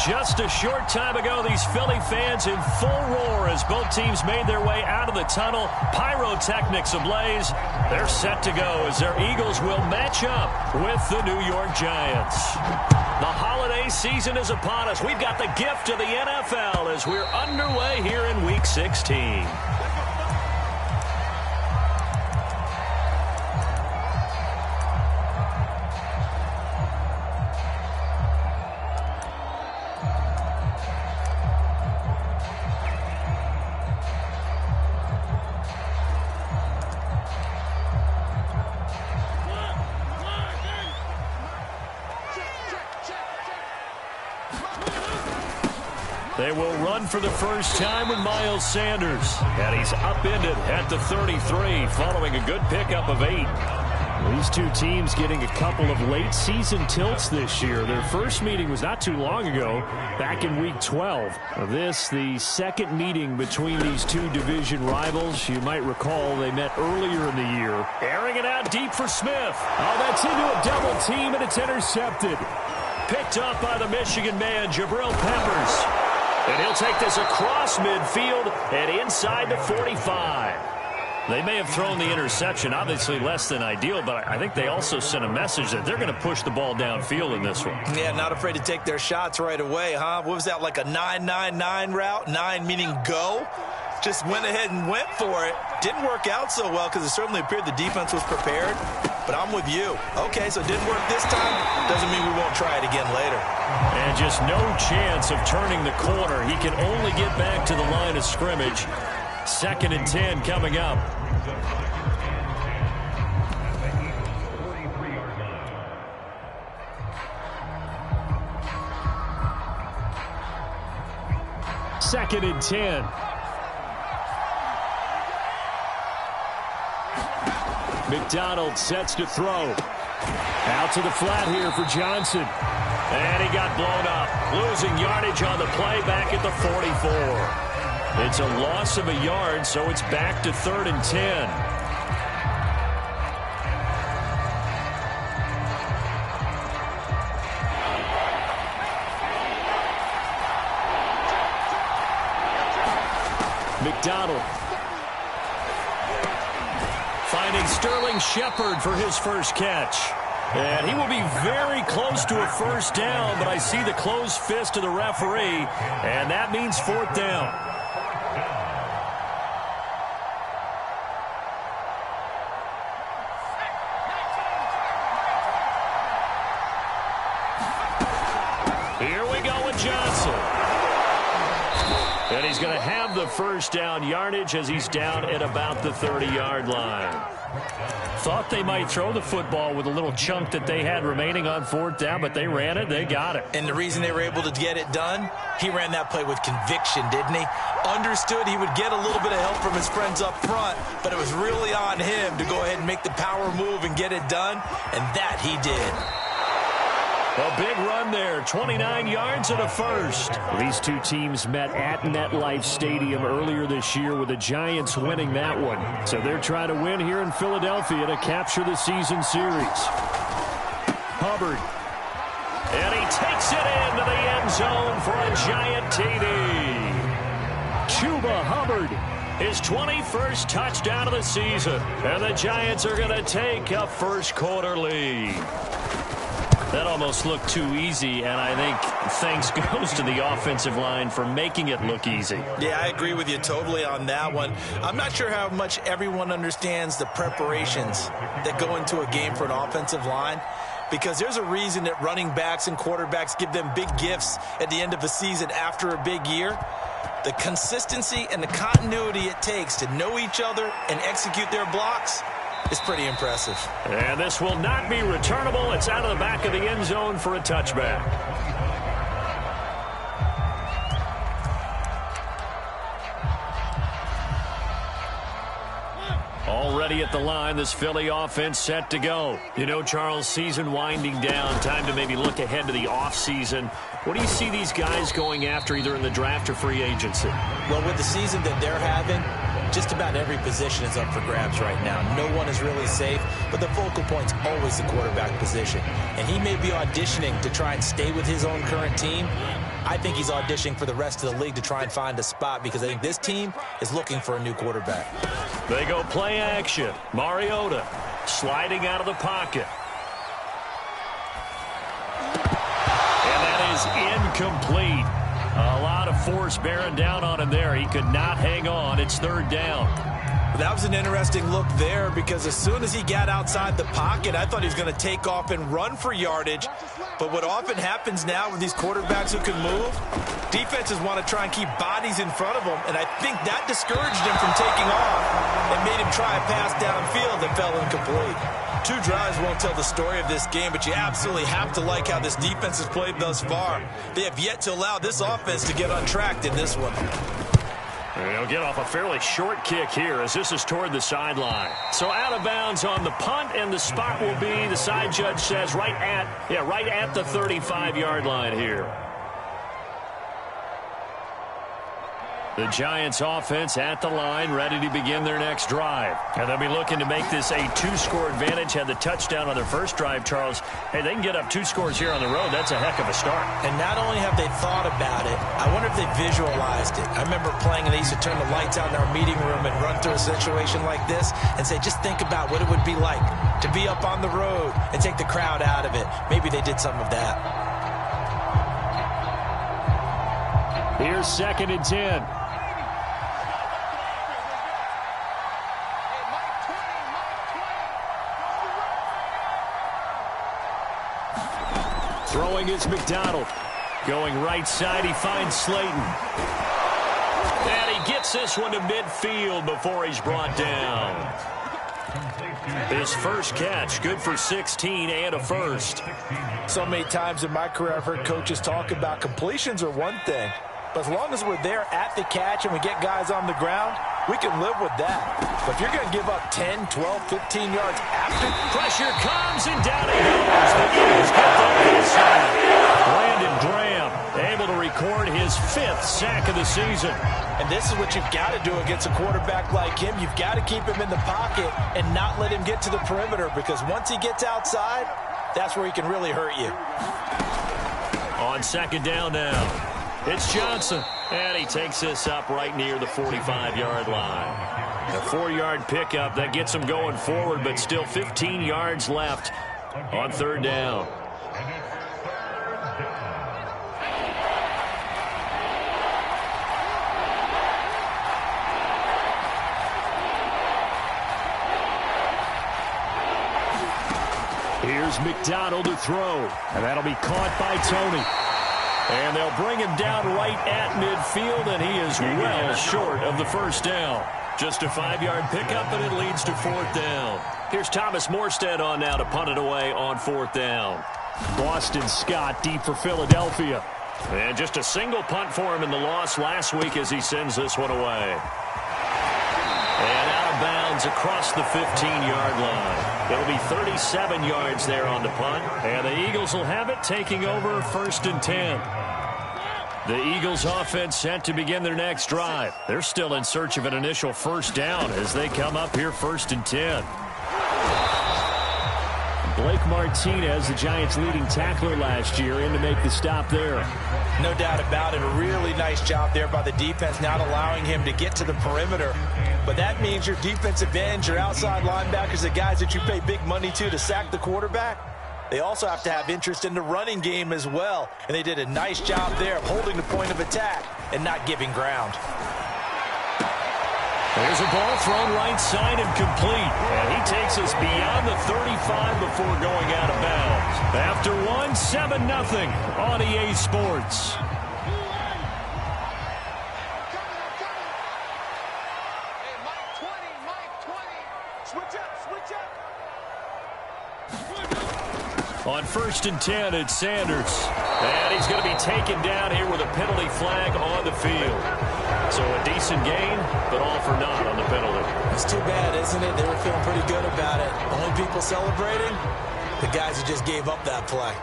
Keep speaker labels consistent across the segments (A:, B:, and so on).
A: Just a short time ago, these Philly fans in full roar as both teams made their way out of the tunnel. Pyrotechnics ablaze. They're set to go as their Eagles will match up with the New York Giants. The holiday season is upon us. We've got the gift of the NFL as we're underway here in Week 16. They will run for the first time with Miles Sanders. And he's upended at the 33 following a good pickup of 8. These two teams getting a couple of late season tilts this year. Their first meeting was not too long ago, back in Week 12. This, the second meeting between these two division rivals. You might recall they met earlier in the year. Airing it out deep for Smith. Oh, that's into a double team, and it's intercepted. Picked up by the Michigan man, Jabril Peppers. And he'll take this across midfield and inside the 45. They may have thrown the interception, obviously less than ideal, but I think they also sent a message that they're going to push the ball downfield in this one. Yeah, not afraid to take their shots right away, huh? What was that, like a 9-9-9 route? 9 meaning go? Just went ahead and went for it. Didn't work out so well because it certainly appeared the defense was prepared. But I'm with you. Okay, so it didn't work this time. Doesn't mean we won't try it again later. And just no chance of turning the corner. He can only get back to the line of scrimmage. 2nd and 10 coming up. Second and 10. McDonald sets to throw. Out to the flat here for Johnson. And he got blown up. Losing yardage on the play back at the 44. It's a loss of a yard, so it's back to 3rd and 10. McDonald finding Sterling Shepard for his first catch. And he will be very close to a first down, but I see the closed fist of the referee, and that means 4th down. Here we go with Johnson. And he's going to have the first down yardage as he's down at about the 30-yard line. Thought they might throw the football with a little chunk that they had remaining on 4th down, but they ran it, they got it. And the reason they were able to get it done, he ran that play with conviction, didn't he? Understood he would get a little bit of help from his friends up front, but it was really on him to go ahead and make the power move and get it done, and that he did. A big run there, 29 yards and a first. These two teams met at MetLife Stadium earlier this year with the Giants winning that one. So they're trying to win here in Philadelphia to capture the season series. Hubbard. And he takes it into the end zone for a Giant TD. Chuba Hubbard, his 21st touchdown of the season. And the Giants are going to take a first quarter lead. That almost looked too easy, and I think thanks goes to the offensive line for making it look easy. Yeah, I agree with you totally on that one. I'm not sure how much everyone understands the preparations that go into a game for an offensive line, because there's a reason that running backs and quarterbacks give them big gifts at the end of a season after a big year. The consistency and the continuity it takes to know each other and execute their blocks is pretty impressive. And this will not be returnable. It's out of the back of the end zone for a touchback. Already at the line, this Philly offense set to go. You know, Charles, season winding down, time to maybe look ahead to the offseason. What do you see these guys going after either in the draft or free agency? Well, with the season that they're having, just about every position is up for grabs right now. No one is really safe, but the focal point's always the quarterback position. And he may be auditioning to try and stay with his own current team,
B: I think he's auditioning for the rest of the league to try and find a spot because I think this team is looking for a new quarterback.
A: They go play action. Mariota sliding out of the pocket. And that is incomplete. A lot of force bearing down on him there. He could not hang on. It's third down.
B: That was an interesting look there because as soon as he got outside the pocket, I thought he was going to take off and run for yardage. But what often happens now with these quarterbacks who can move, defenses want to try and keep bodies in front of them, and I think that discouraged him from taking off and made him try a pass downfield that fell incomplete. 2 drives won't tell the story of this game, but you absolutely have to like how this defense has played thus far. They have yet to allow this offense to get untracked in this one.
A: He'll get off a fairly short kick here as this is toward the sideline. So out of bounds on the punt, and the spot will be, the side judge says, right at the 35-yard line here. The Giants offense at the line, ready to begin their next drive. And they'll be looking to make this a 2-score advantage. Had the touchdown on their first drive, Charles. Hey, they can get up 2 scores here on the road. That's a heck of a start.
B: And not only have they thought about it, I wonder if they visualized it. I remember playing, and they used to turn the lights out in our meeting room and run through a situation like this and say, just think about what it would be like to be up on the road and take the crowd out of it. Maybe they did some of that.
A: Here's 2nd and 10. Throwing is McDonald. Going right side, he finds Slayton. And he gets this one to midfield before he's brought down. His first catch, good for 16 and a first.
B: So many times in my career I've heard coaches talk about completions are one thing, but as long as we're there at the catch and we get guys on the ground, we can live with that. But if you're going to give up 10, 12, 15 yards after,
A: pressure comes and down it goes. The Eagles get the inside. Brandon Graham able to record his 5th sack of the season.
B: And this is what you've got to do against a quarterback like him. You've got to keep him in the pocket and not let him get to the perimeter, because once he gets outside, that's where he can really hurt you.
A: On 2nd down now, it's Johnson. And he takes this up right near the 45-yard line. A 4-yard pickup that gets him going forward, but still 15 yards left on 3rd down. Here's McDonald to throw, and that'll be caught by Tony. And they'll bring him down right at midfield, and he is well short of the first down. Just a 5-yard pickup, and it leads to 4th down. Here's Thomas Morstead on now to punt it away on 4th down. Boston Scott deep for Philadelphia. And just a single punt for him in the loss last week as he sends this one away. And out of bounds across the 15-yard line. It'll be 37 yards there on the punt. And the Eagles will have it, taking over 1st and 10. The Eagles offense set to begin their next drive. They're still in search of an initial first down as they come up here 1st and 10. Blake Martinez, the Giants' leading tackler last year, in to make the stop there.
B: No doubt about it. A really nice job there by the defense, not allowing him to get to the perimeter. But that means your defensive ends, your outside linebackers, the guys that you pay big money to sack the quarterback, they also have to have interest in the running game as well. And they did a nice job there of holding the point of attack and not giving ground.
A: There's a ball thrown right side and complete. And he takes us beyond the 35 before going out of bounds. After one, 7-0 on EA Sports. On 1st and 10, it's Sanders. And he's going to be taken down here with a penalty flag on the field. So a decent gain, but all for naught on the penalty.
B: It's too bad, isn't it? They were feeling pretty good about it. Only people celebrating, the guys who just gave up that play.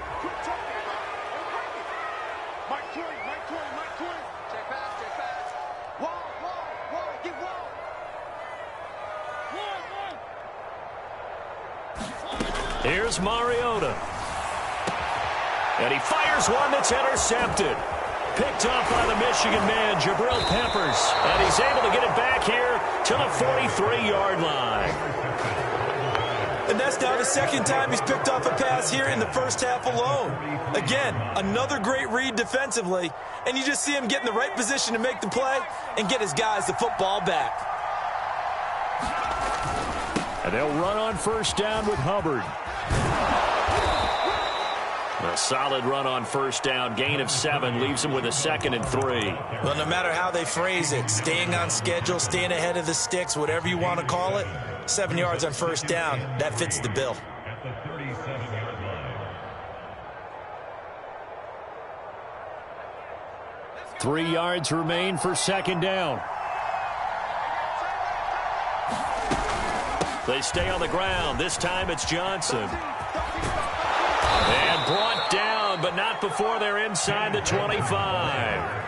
A: Here's Mariota. And he fires one that's intercepted. picked off by the Michigan man, Jabril Peppers. And he's able to get it back here to the 43-yard line.
B: And that's now the second time he's picked off a pass here in the first half alone. Again, another great read defensively, and you just see him get in the right position to make the play and get his guys the football back.
A: And they'll run on first down with Hubbard. A solid run on first down. Gain of 7 leaves him with a 2nd and 3.
B: Well, no matter how they phrase it, staying on schedule, staying ahead of the sticks, whatever you want to call it, 7 yards on first down, that fits the bill.
C: At the 37-yard line.
A: 3 yards remain for second down. They stay on the ground. This time it's Johnson. And brought down, but not before they're inside the 25.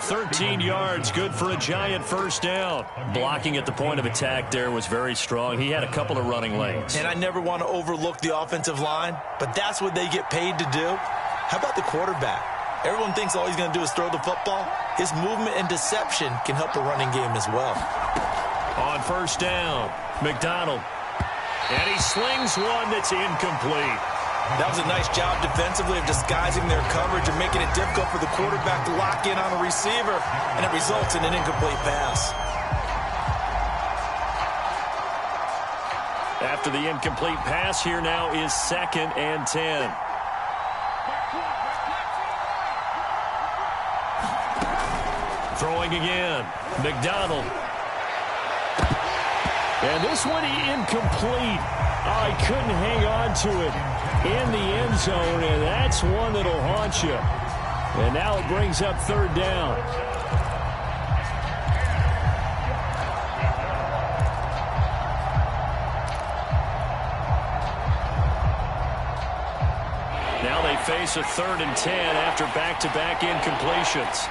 A: 13 yards, good for a Giant first down. Blocking at the point of attack there was very strong. He had a couple of running lanes.
B: And I never want to overlook the offensive line, but that's what they get paid to do. How about the quarterback? Everyone thinks all he's going to do is throw the football. His movement and deception can help the running game as well.
A: On first down, McDonald. And he slings one that's incomplete.
B: That was a nice job defensively of disguising their coverage and making it difficult for the quarterback to lock in on a receiver, and it results in an incomplete pass.
A: After the incomplete pass, here now is 2nd and 10. Throwing again, McDonald. And this one incomplete. Oh, he couldn't hang on to it in the end zone, and that's one that'll haunt you. And now it brings up 3rd down. Now they face a 3rd and 10 after back-to-back incompletions.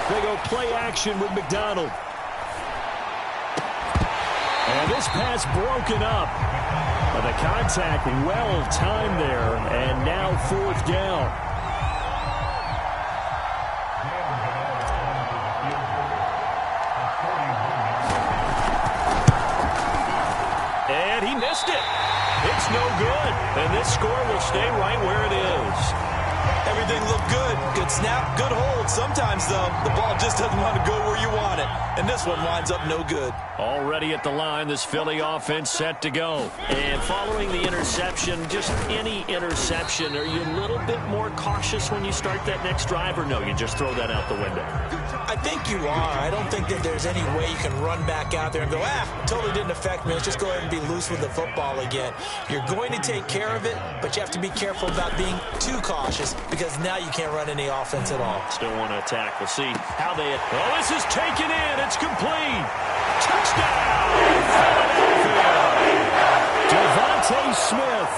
A: They go play action with McDonald. And this pass broken up. But the contact well timed there, and now 4th down. And he missed it. It's no good. And this score will stay right where it is.
B: Everything looked good. Good snap, good hold. Sometimes, though, the ball just doesn't want to go where you want it. And this one winds up no good.
A: Already at the line, this Philly offense set to go. And following the interception, just any interception, are you a little bit more cautious when you start that next drive, or no, you just throw that out the window?
B: I think you are. I don't think that there's any way you can run back out there and go, totally didn't affect me. Let's just go ahead and be loose with the football again. You're going to take care of it, but you have to be careful about being too cautious because now you can't run any offense at all.
A: Still want to attack. We'll see how they... Oh, this is taken in. It's complete. Touchdown, Philadelphia. Devontae Smith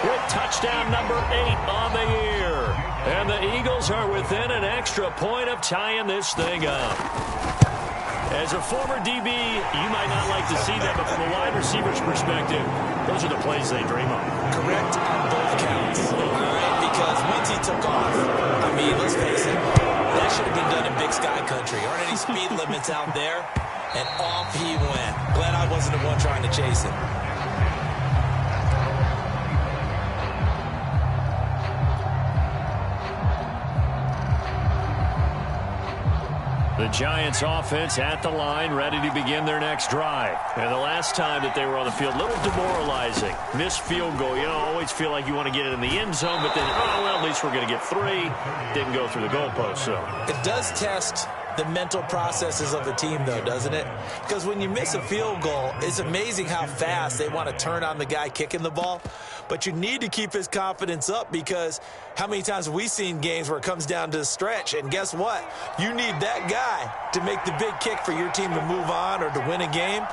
A: with touchdown number 8 on the year. And the Eagles are within an extra point of tying this thing up. As a former DB, you might not like to see that, but from a wide receiver's perspective, those are the plays they dream of.
B: Correct on both counts. All right, because once he took off, I mean, let's face it, that should have been done in Big Sky country. Aren't any speed limits out there? And off he went. Glad I wasn't the one trying to chase him.
A: The Giants offense at the line, ready to begin their next drive. And the last time that they were on the field, a little demoralizing. Missed field goal. You know, always feel like you want to get it in the end zone, but then, oh, well, at least we're going to get 3. Didn't go through the goalpost, so.
B: It does test the mental processes of the team, though, doesn't it? Because when you miss a field goal, it's amazing how fast they want to turn on the guy kicking the ball. But you need to keep his confidence up because how many times have we seen games where it comes down to the stretch? And guess what? You need that guy to make the big kick for your team to move on or to win a game.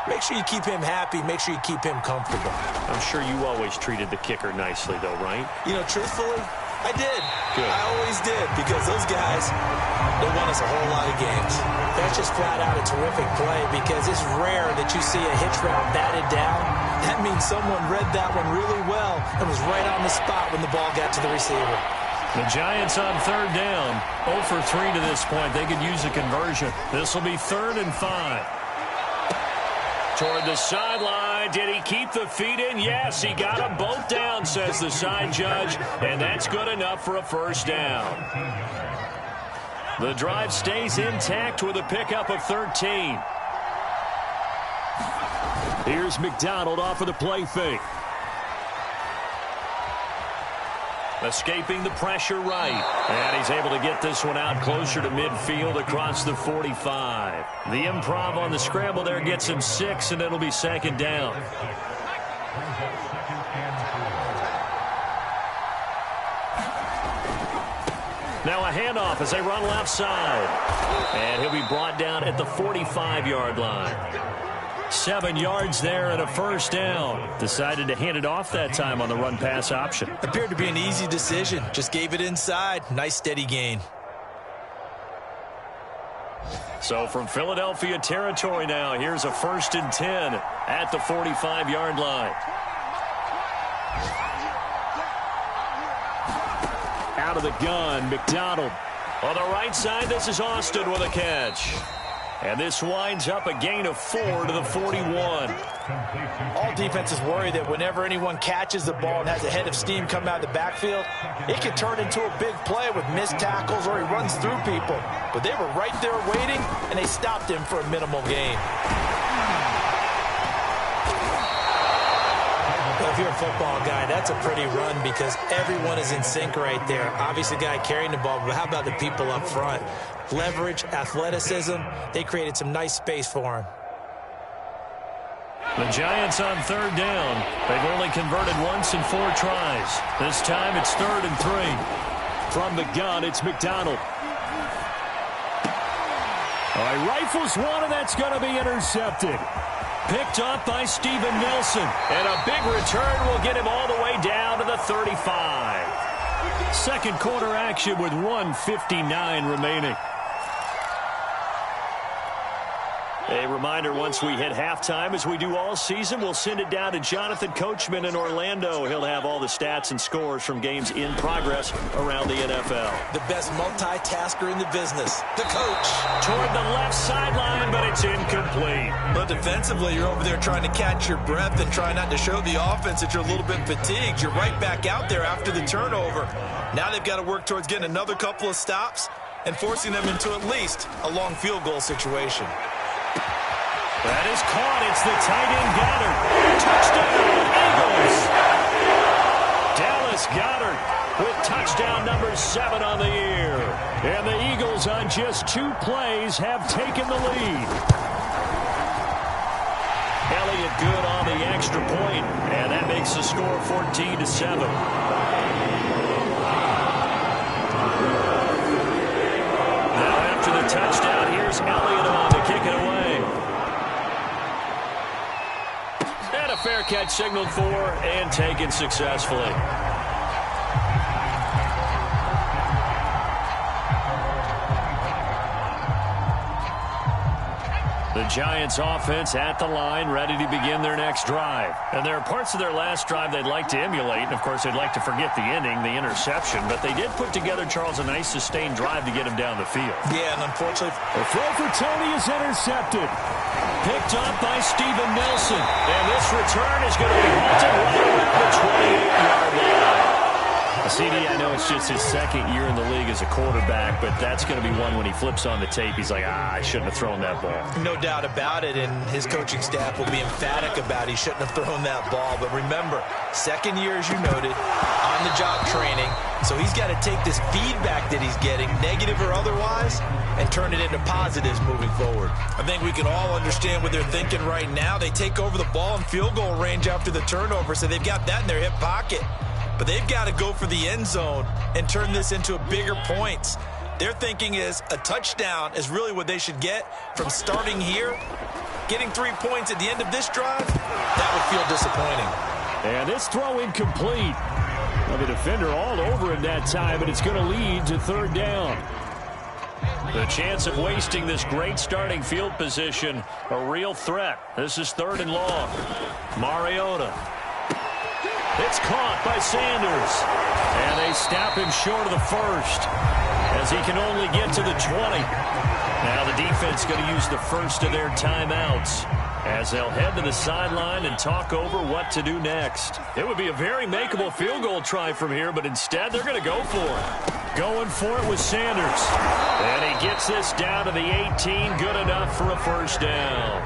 B: Make sure you keep him happy. Make sure you keep him comfortable.
A: I'm sure you always treated the kicker nicely, though, right?
B: You know, truthfully, I did.
A: Good. I
B: always did because those guys, they won us a whole lot of games. That's just flat out a terrific play because it's rare that you see a hitch route batted down. That means someone read that one really well and was right on the spot when the ball got to the receiver.
A: The Giants on third down. 0 for 3 to this point. They could use a conversion. This will be 3rd and 5. Toward the sideline. Did he keep the feet in? Yes, he got them both down, says the side judge. And that's good enough for a first down. The drive stays intact with a pickup of 13. Here's McDonald off of the play fake. Escaping the pressure right. And he's able to get this one out closer to midfield across the 45. The improv on the scramble there gets him 6, and it'll be 2nd down. Now a handoff as they run left side. And he'll be brought down at the 45-yard line. 7 yards there and a first down. Decided to hand it off that time on the run-pass option.
B: Appeared to be an easy decision. Just gave it inside. Nice steady gain.
A: So from Philadelphia territory now, here's a 1st and 10 at the 45-yard line. Out of the gun, McDonald. On the right side, this is Austin with a catch. And this winds up a gain of 4 to the 41.
B: All defenses worry that whenever anyone catches the ball and has a head of steam come out of the backfield, it can turn into a big play with missed tackles or he runs through people. But they were right there waiting, and they stopped him for a minimal gain.
D: Well, if you're a football guy, that's a pretty run because everyone is in sync right there. Obviously, the guy carrying the ball, but how about the people up front? Leverage, athleticism, they created some nice space for him.
A: The Giants on third down. They've only converted once in 4 tries. This time it's 3rd and 3. From the gun, it's McDonald. All right, rifles one, and that's going to be intercepted. Picked up by Steven Nelson. And a big return will get him all the way down to the 35. Second quarter action with 1:59 remaining. A reminder, once we hit halftime, as we do all season, we'll send it down to Jonathan Coachman in Orlando. He'll have all the stats and scores from games in progress around the NFL.
D: The best multitasker in the business, the coach.
A: Toward the left sideline, but it's incomplete.
B: But defensively, you're over there trying to catch your breath and try not to show the offense that you're a little bit fatigued. You're right back out there after the turnover. Now they've got to work towards getting another couple of stops and forcing them into at least a long field goal situation.
A: That is caught. It's the tight end Goddard. Touchdown, Eagles. Dallas Goddard with touchdown number 7 on the year. And the Eagles on just 2 plays have taken the lead. Elliott good on the extra point, and that makes the score 14-7. Now after the touchdown, here's Elliott on to kick it away. Fair catch signaled for and taken successfully. The Giants offense at the line, ready to begin their next drive. And there are parts of their last drive they'd like to emulate. And, of course, they'd like to forget the ending, the interception. But they did put together, Charles, a nice sustained drive to get him down the field.
B: Yeah, and unfortunately,
A: the throw for Tony is intercepted. Picked up by Steven Nelson. And this return is going to be halted right around the 28-yard line. CD, I know it's just his 2nd year in the league as a quarterback, but that's going to be one when he flips on the tape, he's like, I shouldn't have thrown that ball.
B: No doubt about it, and his coaching staff will be emphatic about he shouldn't have thrown that ball. But remember, 2nd year, as you noted, on-the-job training, so he's got to take this feedback that he's getting, negative or otherwise, and turn it into positives moving forward. I think we can all understand what they're thinking right now. They take over the ball in field goal range after the turnover, so they've got that in their hip pocket. But they've got to go for the end zone and turn this into bigger points. Their thinking is a touchdown is really what they should get from starting here. Getting 3 points at the end of this drive, that would feel disappointing.
A: And this throw incomplete. Well, the defender all over it that time, but it's going to lead to 3rd down. The chance of wasting this great starting field position, a real threat. This is 3rd and long. Mariota. It's caught by Sanders. And they stop him short of the first as he can only get to the 20. Now the defense going to use the first of their timeouts as they'll head to the sideline and talk over what to do next. It would be a very makeable field goal try from here, but instead they're going to go for it. Going for it with Sanders. And he gets this down to the 18. Good enough for a first down.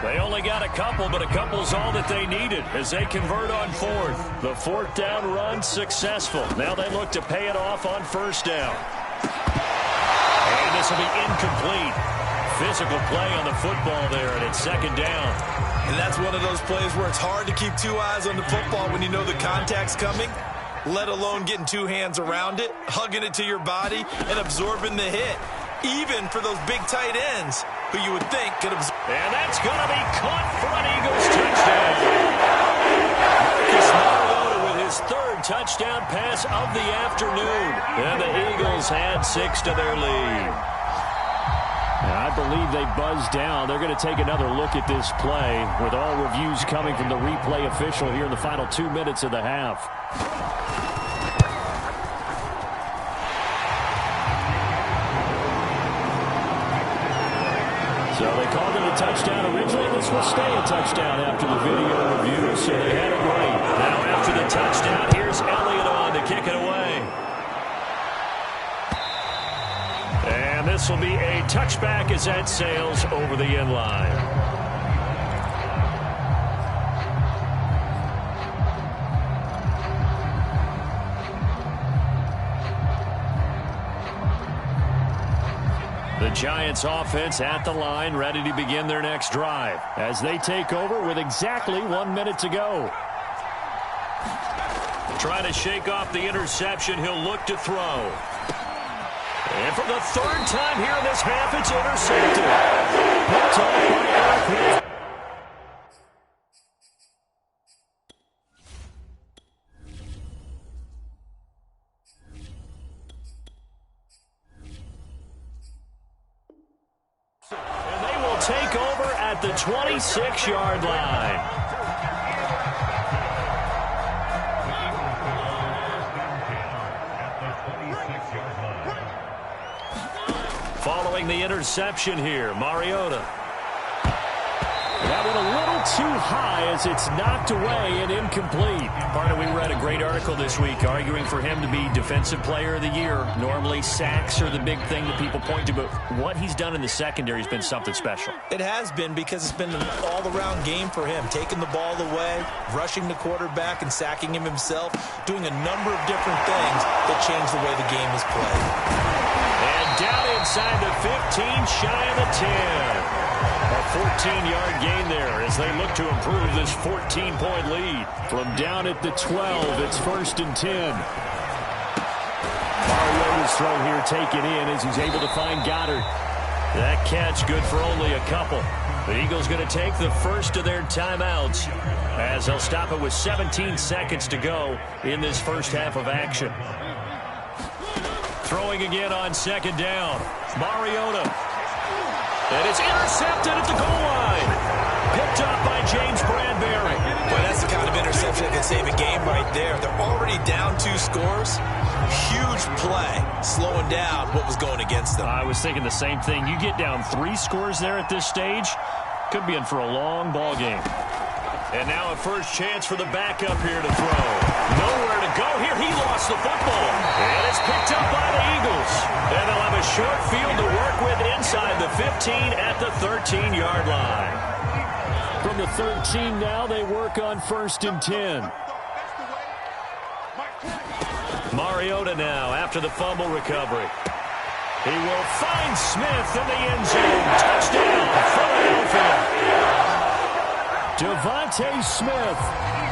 A: They only got a couple, but a couple's all that they needed as they convert on fourth. The fourth down run successful. Now they look to pay it off on first down. And this will be incomplete. Physical play on the football there, and it's second down.
B: And that's one of those plays where it's hard to keep two eyes on the football when you know the contact's coming, let alone getting two hands around it, hugging it to your body, and absorbing the hit. Even for those big tight ends who you would think could absorb.
A: And that's going to be caught for an Eagles touchdown. Marcus Mariota with his third touchdown pass of the afternoon. And the Eagles had 6 to their lead. I believe they buzzed down. They're going to take another look at this play with all reviews coming from the replay official here in the final 2 minutes of the half. So they called it a touchdown originally. This will stay a touchdown after the video review, so they had it right. Now after the touchdown, here's Elliott on to kick it away. And this will be a touchback as that sails over the end line. The Giants offense at the line, ready to begin their next drive as they take over with exactly 1 minute to go. Trying to shake off the interception, he'll look to throw. And for the third time here in this half, it's intercepted. Picked off by Eric. And they will take over at the 26-yard line. Following the interception here, Mariota. That went a little too high as it's knocked away and incomplete. Partner, we read a great article this week arguing for him to be Defensive Player of the Year. Normally, sacks are the big thing that people point to, but what he's done in the secondary has been something special.
D: It has been because it's been an all-around game for him. Taking the ball away, rushing the quarterback, and sacking him himself, doing a number of different things that change the way the game is played.
A: And down inside the 15, shy of the 10. A 14-yard gain there as they look to improve this 14-point lead. From down at the 12, it's 1st and 10. Mariota's throw here taken in as he's able to find Goddard. That catch good for only a couple. The Eagles going to take the first of their timeouts as they'll stop it with 17 seconds to go in this first half of action. Throwing again on second down. Mariota. And it's intercepted at the goal line. Picked up by James Bradbury.
B: Boy, that's the kind of interception that can save a game right there. They're already down 2 scores. Huge play, slowing down what was going against them.
A: I was thinking the same thing. You get down 3 scores there at this stage, could be in for a long ball game. And now a first chance for the backup here to throw. Nowhere to go here. He lost the football. And it's picked up by the Eagles. And they'll have a short field to work with inside the 15 at the 13-yard line. From the 13 now, they work on 1st and 10. Mariota now after the fumble recovery. He will find Smith in the end zone. Touchdown, Philadelphia. Devontae Smith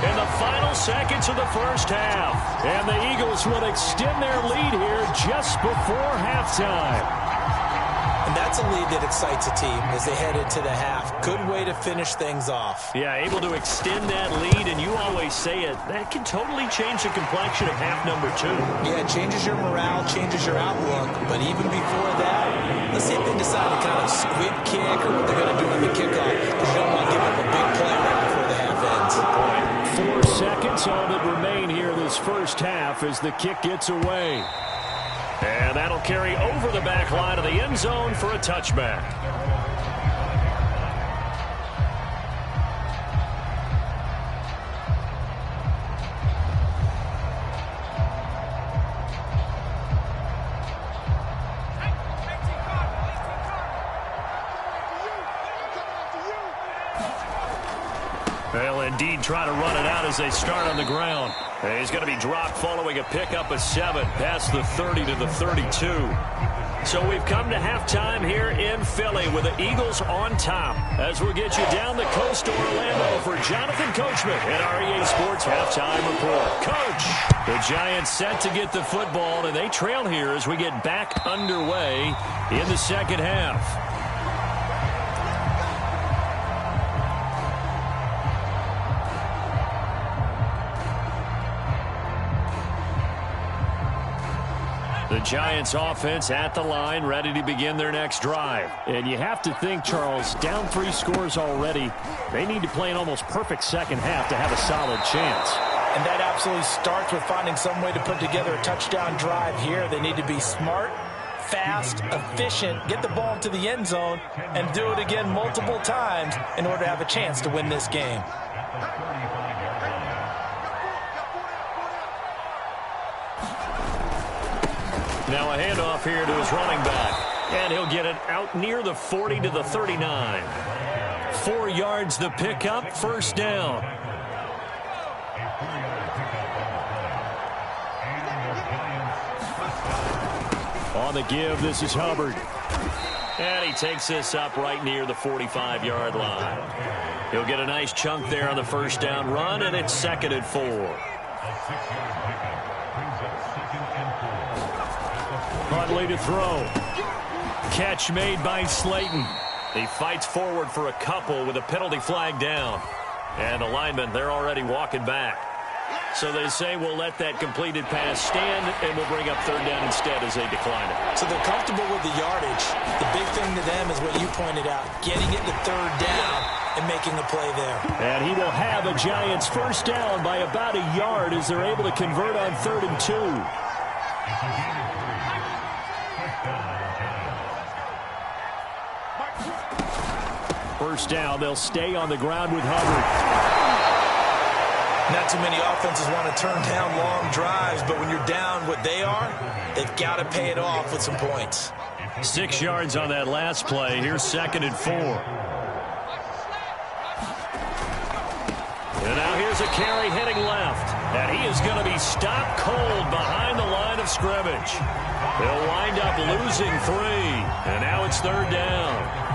A: in the final seconds of the first half. And the Eagles will extend their lead here just before halftime.
D: And that's a lead that excites a team as they head into the half. Good way to finish things off.
A: Yeah, able to extend that lead, and you always say it, that can totally change the complexion of half number 2.
D: Yeah, it changes your morale, changes your outlook. But even before that, let's see if they decide to kind of squib kick or what they're going to do on the kickoff. Because you don't want to give up a big play right before the half ends.
A: 4 seconds, all that remains. this first half as the kick gets away. And that'll carry over the back line of the end zone for a touchback. They'll indeed try to run it out as they start on the ground. And he's going to be dropped following a pickup of 7 past the 30 to the 32. So we've come to halftime here in Philly with the Eagles on top. As we'll get you down the coast to Orlando for Jonathan Coachman at our EA Sports Halftime Report. Coach, the Giants set to get the football, and they trail here as we get back underway in the second half. The Giants offense at the line, ready to begin their next drive. And you have to think, Charles, down 3 scores already. They need to play an almost perfect second half to have a solid chance.
D: And that absolutely starts with finding some way to put together a touchdown drive here. They need to be smart, fast, efficient, get the ball to the end zone, and do it again multiple times in order to have a chance to win this game.
A: Now a handoff here to his running back. And he'll get it out near the 40 to the 39. 4 yards the pickup, first down. On the give, this is Hubbard. And he takes this up right near the 45-yard line. He'll get a nice chunk there on the first down run, and it's 2nd and 4. Huntley to throw. Catch made by Slayton. He fights forward for a couple with a penalty flag down. And the linemen, they're already walking back. So they say we'll let that completed pass stand, and we'll bring up 3rd down instead as they decline it.
D: So they're comfortable with the yardage. The big thing to them is what you pointed out, getting it to 3rd down and making a play there. And
A: he will have a Giants first down by about a yard as they're able to convert on 3rd and 2. First down, they'll stay on the ground with Hubbard.
B: Not too many offenses want to turn down long drives, but when you're down what they are, they've got to pay it off with some points.
A: 6 yards on that last play. Here's 2nd and 4. And now here's a carry heading left. And he is going to be stopped cold behind the line of scrimmage. They'll wind up losing 3. And now it's 3rd down.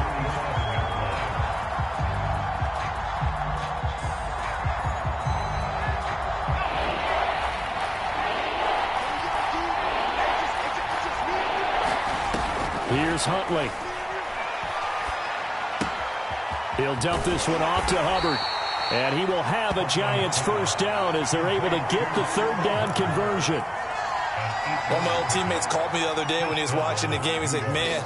A: Here's Huntley. He'll dump this one off to Hubbard. And he will have a Giants first down as they're able to get the 3rd down conversion.
B: One of my old teammates called me the other day when he was watching the game. He's like, man,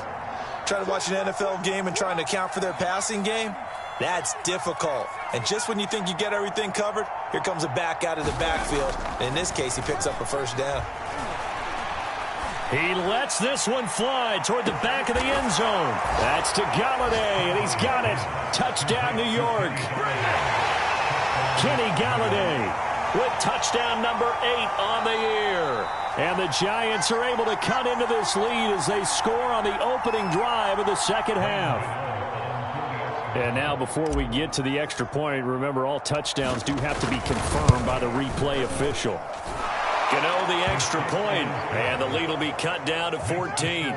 B: trying to watch an NFL game and trying to account for their passing game, that's difficult. And just when you think you get everything covered, here comes a back out of the backfield. And in this case, he picks up a first down.
A: He lets this one fly toward the back of the end zone. That's to Galladay, and he's got it. Touchdown, New York. Kenny Galladay with touchdown number 8 on the year. And the Giants are able to cut into this lead as they score on the opening drive of the second half. And now before we get to the extra point, remember all touchdowns do have to be confirmed by the replay official. Gano the extra point, and the lead will be cut down to 14.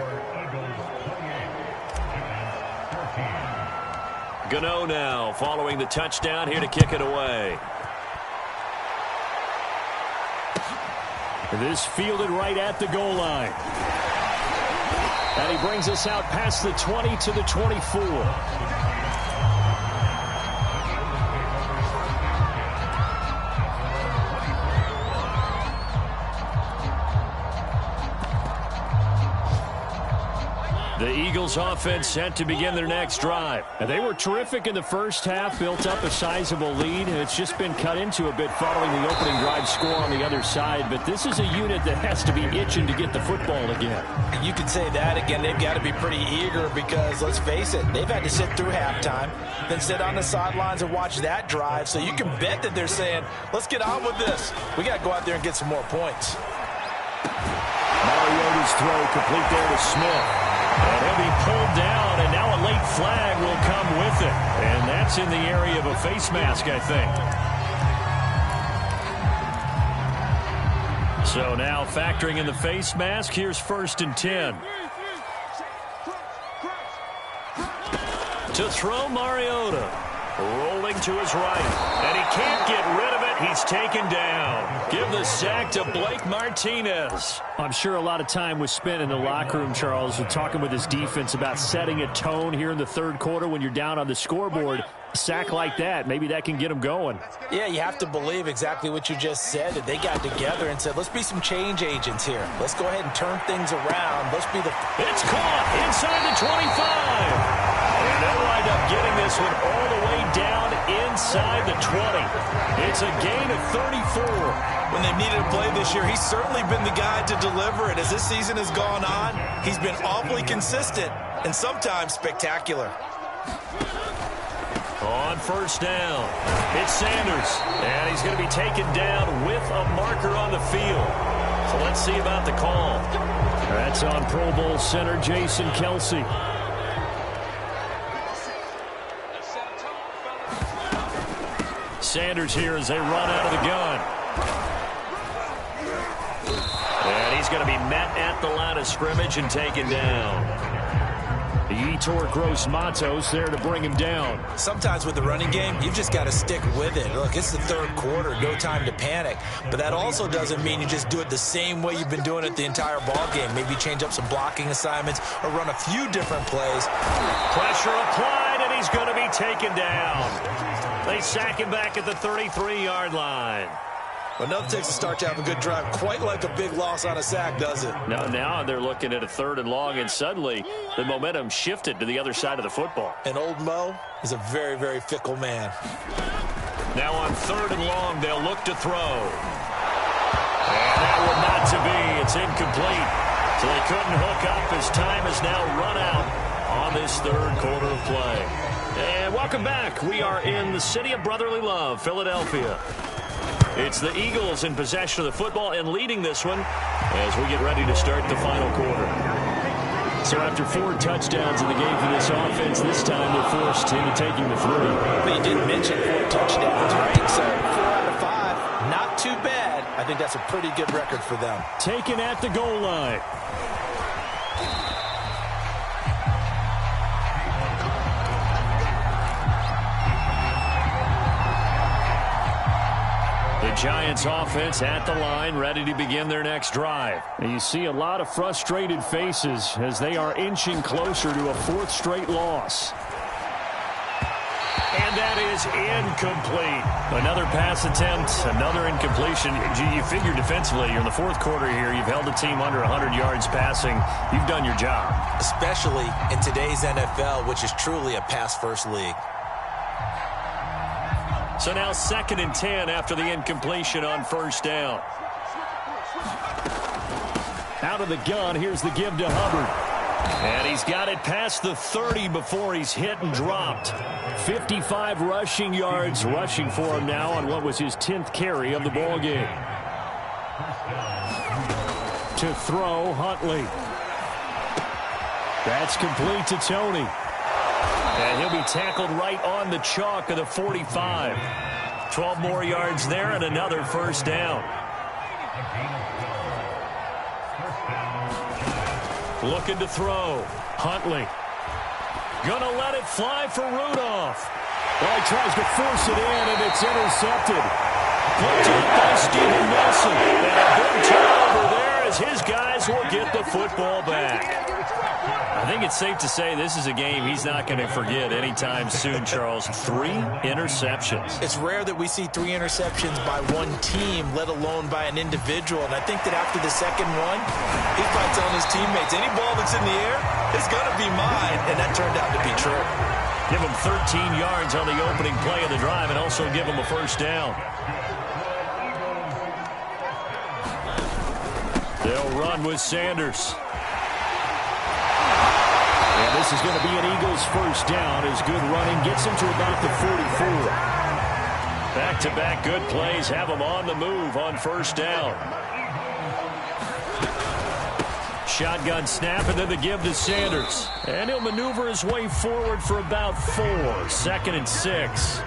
A: Gano now following the touchdown here to kick it away. This fielded right at the goal line. And he brings us out past the 20 to the 24. The Eagles offense set to begin their next drive. And they were terrific in the first half, built up a sizable lead. It's just been cut into a bit following the opening drive score on the other side. But this is a unit that has to be itching to get the football again.
D: You could say that again. They've got to be pretty eager because, let's face it, they've had to sit through halftime, then sit on the sidelines and watch that drive. So you can bet that they're saying, let's get on with this. We got to go out there and get some more points.
A: Mariota's throw complete there to Smith. And he'll be pulled down, and now a late flag will come with it. And that's in the area of a face mask, I think. So now factoring in the face mask, here's 1st and 10. To throw Mariota. Rolling to his right. And he can't get rid of it. He's taken down. Give the sack to Blake Martinez. I'm sure a lot of time was spent in the locker room, Charles, and talking with his defense about setting a tone here in the third quarter when you're down on the scoreboard. A sack like that, maybe that can get them going.
D: Yeah, you have to believe exactly what you just said. That they got together and said, let's be some change agents here. Let's go ahead and turn things around. Let's be the...
A: It's caught inside the 25. And they'll wind up getting this one all the way down inside the 20. It's a gain of 34.
B: When they've needed a play this year, he's certainly been the guy to deliver it. As this season has gone on, he's been awfully consistent and sometimes spectacular.
A: On 1st down, it's Sanders. And he's going to be taken down with a marker on the field. So let's see about the call. That's on Pro Bowl center Jason Kelce. Sanders here as they run out of the gun. And he's going to be met at the line of scrimmage and taken down. Yetur Gross-Matos there to bring him down.
D: Sometimes with the running game, you've just got to stick with it. Look, it's the third quarter, no time to panic. But that also doesn't mean you just do it the same way you've been doing it the entire ball game. Maybe change up some blocking assignments or run a few different plays.
A: Pressure applied, and he's going to be taken down. They sack him back at the 33-yard line.
B: Well, nothing takes a start to have a good drive. Quite like a big loss on a sack, does it?
A: Now they're looking at a 3rd and long, and suddenly the momentum shifted to the other side of the football.
B: And old Mo is a very, very fickle man.
A: Now on 3rd and long, they'll look to throw. And that one not to be. It's incomplete. So they couldn't hook up as time has now run out on this third quarter of play. And welcome back. We are in the city of brotherly love, Philadelphia. It's the Eagles in possession of the football and leading this one as we get ready to start the final quarter. So after 4 touchdowns in the game for this offense, this time they're forced into taking the 3.
D: But you didn't mention 4 touchdowns, right? So 4 out of 5, not too bad. I think that's a pretty good record for them.
A: Taken at the goal line. The Giants offense at the line, ready to begin their next drive. And you see a lot of frustrated faces as they are inching closer to a 4th straight loss. And that is incomplete. Another pass attempt, another incompletion. You figure defensively, you're in the 4th quarter here. You've held the team under 100 yards passing. You've done your job.
D: Especially in today's NFL, which is truly a pass-first league.
A: So now 2nd and 10 after the incompletion on 1st down. Out of the gun, here's the give to Hubbard. And he's got it past the 30 before he's hit and dropped. 55 rushing yards rushing for him now on what was his 10th carry of the ball game. To throw, Huntley. That's complete to Tony. And he'll be tackled right on the chalk of the 45. 12 more yards there and another 1st down. Looking to throw. Huntley. Gonna let it fly for Rudolph. Well, he tries to force it in, and it's intercepted. Picked up by Steven Nelson. And a big turnover there as his guys will get the football back. I think it's safe to say this is a game he's not going to forget anytime soon, Charles. 3 interceptions.
B: It's rare that we see 3 interceptions by one team, let alone by an individual. And I think that after the second one, he's probably telling his teammates, any ball that's in the air is going to be mine. And that turned out to be true.
A: Give him 13 yards on the opening play of the drive and also give him a first down. They'll run with Sanders. And this is going to be an Eagles first down as good running gets him to about the 44. Back-to-back good plays have him on the move on first down. Shotgun snap and then the give to Sanders. And he'll maneuver his way forward for about 4. 2nd and 6.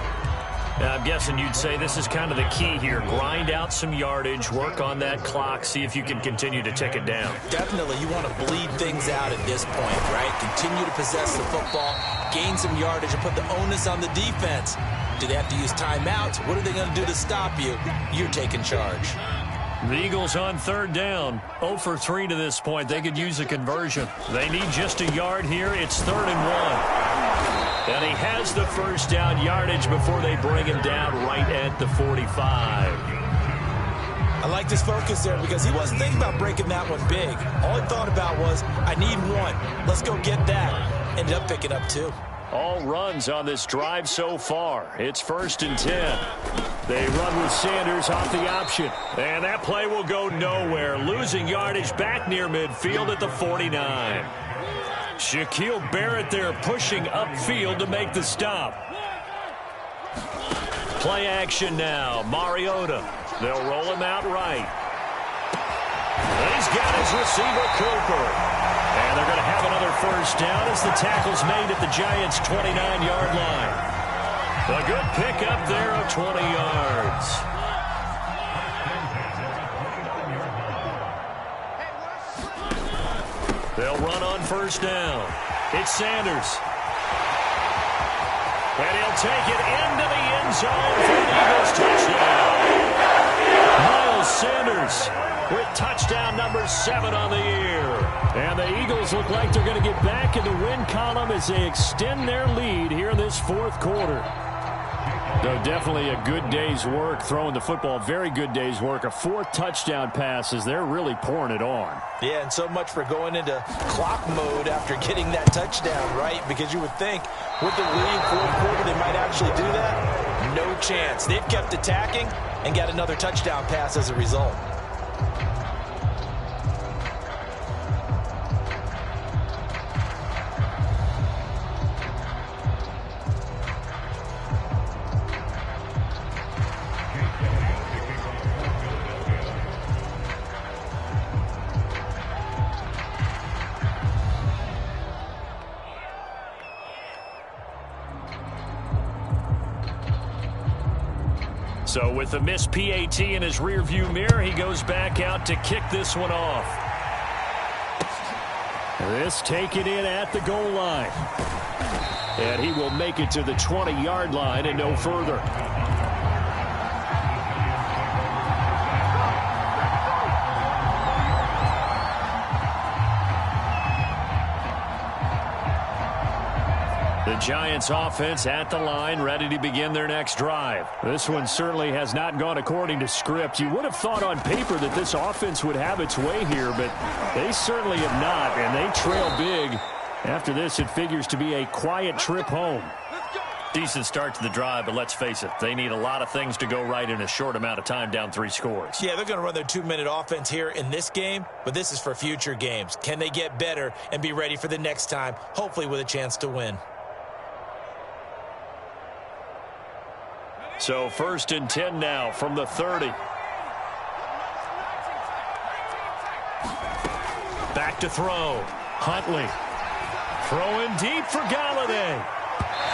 A: Now, I'm guessing you'd say this is kind of the key here. Grind out some yardage, work on that clock, see if you can continue to tick it down.
B: Definitely, you want to bleed things out at this point, right? Continue to possess the football, gain some yardage, and put the onus on the defense. Do they have to use timeouts? What are they going to do to stop you? You're taking charge.
A: The Eagles on 3rd down. 0 for 3 to this point. They could use a conversion. They need just a yard here. It's 3rd and 1. And he has the first down yardage before they bring him down right at the 45.
B: I like this focus there because he wasn't thinking about breaking that one big. All he thought about was, I need 1. Let's go get that. Ended up picking up 2.
A: All runs on this drive so far. It's 1st and 10. They run with Sanders off the option. And that play will go nowhere. Losing yardage back near midfield at the 49. Shaquille Barrett there pushing upfield to make the stop. Play action now. Mariota. They'll roll him out right. He's got his receiver, Cooper. And they're going to have another first down as the tackle's made at the Giants' 29-yard line. A good pickup there of 20 yards. They'll run on first down. It's Sanders. And he'll take it into the end zone for the Eagles touchdown. Miles Sanders with touchdown number 7 on the year. And the Eagles look like they're going to get back in the win column as they extend their lead here in this 4th quarter. So definitely a good day's work throwing the football. Very good day's work. A 4th touchdown pass as they're really pouring it on.
B: Yeah, and so much for going into clock mode after getting that touchdown, right? Because you would think with the lead 4th quarter they might actually do that. No chance. They've kept attacking and got another touchdown pass as a result.
A: So with the missed PAT in his rearview mirror, he goes back out to kick this one off. This taken in at the goal line. And he will make it to the 20-yard line and no further. The Giants offense at the line, ready to begin their next drive. This one certainly has not gone according to script. You would have thought on paper that this offense would have its way here, but they certainly have not, and they trail big. After this, it figures to be a quiet trip home. Decent start to the drive, but let's face it, they need a lot of things to go right in a short amount of time, down 3 scores.
B: Yeah, they're going to run their 2-minute offense here in this game, but this is for future games. Can they get better and be ready for the next time, hopefully with a chance to win?
A: So 1st and 10 now from the 30. Back to throw. Huntley. Throwing deep for Galladay.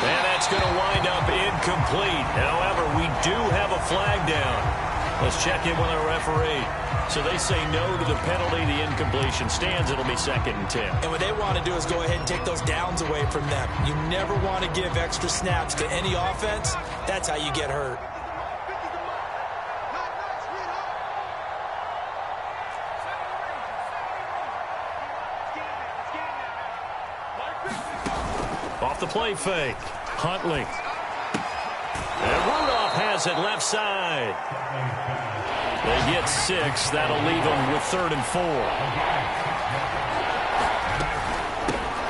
A: And that's going to wind up incomplete. However, we do have a flag down. Let's check in with our referee. So they say no to the penalty. The incompletion stands. It'll be 2nd and 10.
B: And what they want to do is go ahead and take those downs away from them. You never want to give extra snaps to any offense. That's how you get hurt.
A: Off the play fake. Huntley. And Rudolph has it left side. They get 6. That'll leave them with 3rd and 4.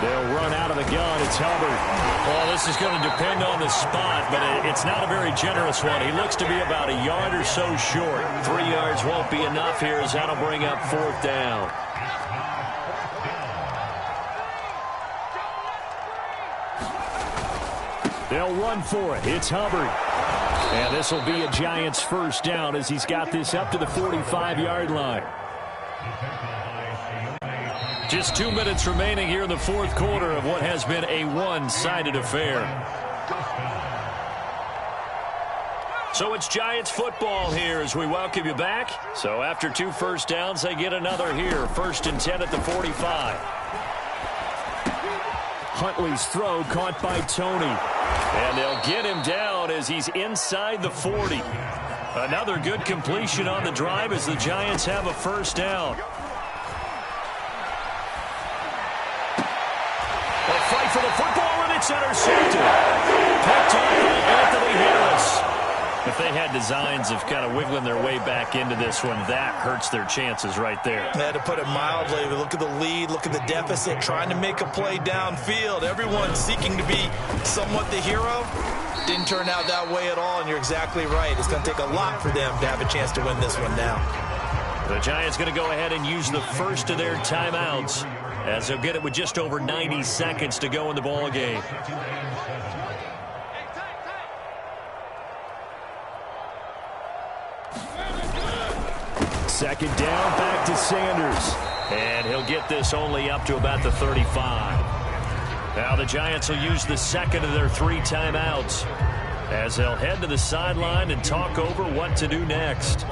A: They'll run out of the gun. It's Hubbard. Well, this is going to depend on the spot, but it's not a very generous one. He looks to be about a yard or so short. 3 yards won't be enough here as that'll bring up 4th down. They'll run for it. It's Hubbard. And this will be a Giants first down as he's got this up to the 45-yard line. Just 2 minutes remaining here in the 4th quarter of what has been a one-sided affair. So it's Giants football here as we welcome you back. So after 2 first downs, they get another here. 1st and 10 at the 45. Huntley's throw caught by Tony. And they'll get him down as he's inside the 40. Another good completion on the drive as the Giants have a first down. A fight for the football, and it's intercepted. Picked up by Anthony Harris. If they had designs of kind of wiggling their way back into this one, that hurts their chances right there.
B: They had to put it mildly. Look at the lead, look at the deficit, trying to make a play downfield. Everyone seeking to be somewhat the hero. Didn't turn out that way at all, and you're exactly right. It's going to take a lot for them to have a chance to win this one now.
A: The Giants going to go ahead and use the first of their timeouts as they'll get it with just over 90 seconds to go in the ball game. Second down, back to Sanders. And he'll get this only up to about the 35. Now the Giants will use the second of their 3 timeouts as they'll head to the sideline and talk over what to do next.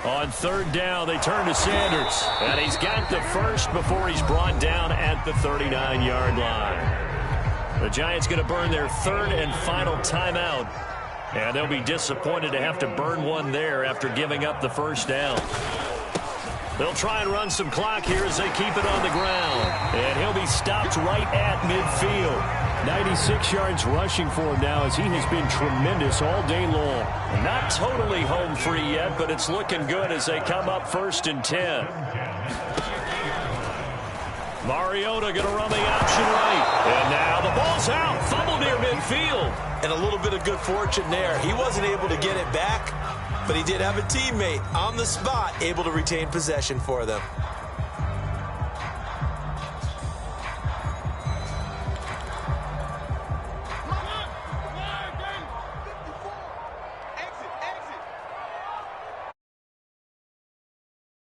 A: On 3rd down, they turn to Sanders. And he's got the first before he's brought down at the 39-yard line. The Giants going to burn their 3rd and final timeout. And they'll be disappointed to have to burn one there after giving up the first down. They'll try and run some clock here as they keep it on the ground. And he'll be stopped right at midfield. 96 yards rushing for him now as he has been tremendous all day long. Not totally home free yet, but it's looking good as they come up 1st and 10. Mariota going to run the option right. And now the ball's out. Fumble near midfield.
B: And a little bit of good fortune there. He wasn't able to get it back, but he did have a teammate on the spot able to retain possession for them.